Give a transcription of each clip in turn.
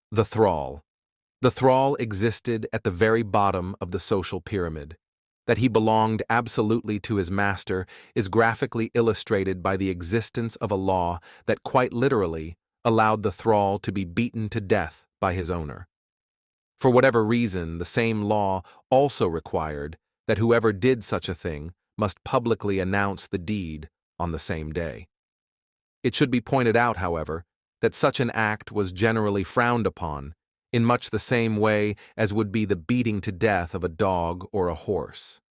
The thrall. The thrall existed at the very bottom of the social pyramid. That he belonged absolutely to his master is graphically illustrated by the existence of a law that quite literally allowed the thrall to be beaten to death by his owner. For whatever reason, the same law also required that whoever did such a thing must publicly announce the deed on the same day. It should be pointed out, however, that such an act was generally frowned upon, in much the same way as would be the beating to death of a dog or a horse.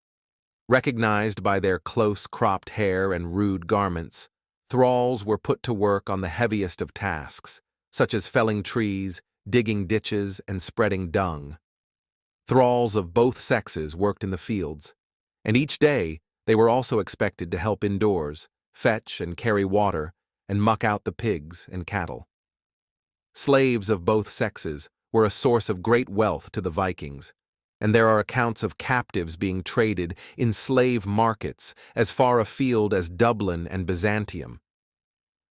Recognized by their close-cropped hair and rude garments, thralls were put to work on the heaviest of tasks, such as felling trees, digging ditches, and spreading dung. Thralls of both sexes worked in the fields, and each day they were also expected to help indoors, fetch and carry water, and muck out the pigs and cattle. Slaves of both sexes were a source of great wealth to the Vikings, and there are accounts of captives being traded in slave markets as far afield as Dublin and Byzantium.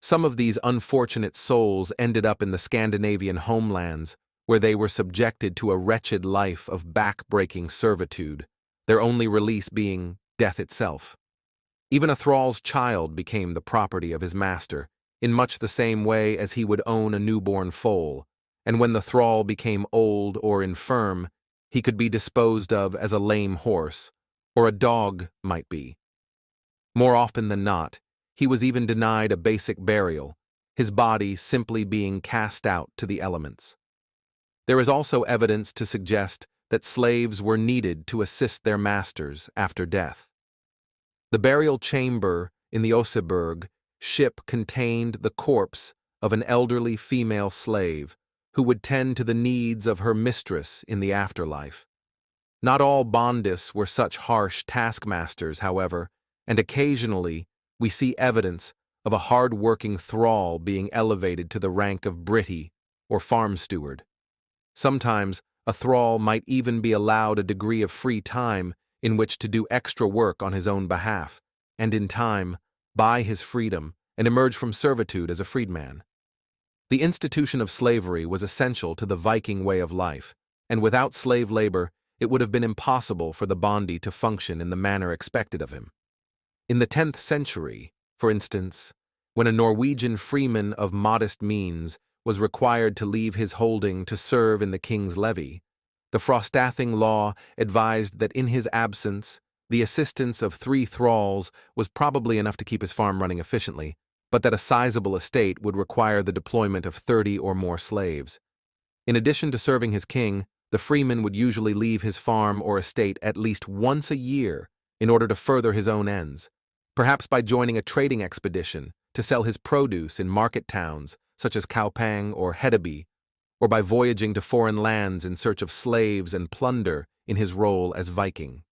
Some of these unfortunate souls ended up in the Scandinavian homelands, where they were subjected to a wretched life of back-breaking servitude, their only release being death itself. Even a thrall's child became the property of his master, in much the same way as he would own a newborn foal, and when the thrall became old or infirm, he could be disposed of as a lame horse, or a dog might be. More often than not, he was even denied a basic burial, his body simply being cast out to the elements. There is also evidence to suggest that slaves were needed to assist their masters after death. The burial chamber in the Oseberg ship contained the corpse of an elderly female slave who would tend to the needs of her mistress in the afterlife. Not all bondists were such harsh taskmasters, however, and occasionally we see evidence of a hard-working thrall being elevated to the rank of britty or farm steward. Sometimes a thrall might even be allowed a degree of free time in which to do extra work on his own behalf, and in time buy his freedom and emerge from servitude as a freedman. The institution of slavery was essential to the Viking way of life, and without slave labor, it would have been impossible for the bondi to function in the manner expected of him. In the 10th century, for instance, when a Norwegian freeman of modest means was required to leave his holding to serve in the king's levy, the Frostathing law advised that in his absence, the assistance of 3 thralls was probably enough to keep his farm running efficiently, but that a sizable estate would require the deployment of 30 or more slaves. In addition to serving his king, the freeman would usually leave his farm or estate at least once a year in order to further his own ends, perhaps by joining a trading expedition to sell his produce in market towns such as Kaupang or Hedeby, or by voyaging to foreign lands in search of slaves and plunder in his role as Viking.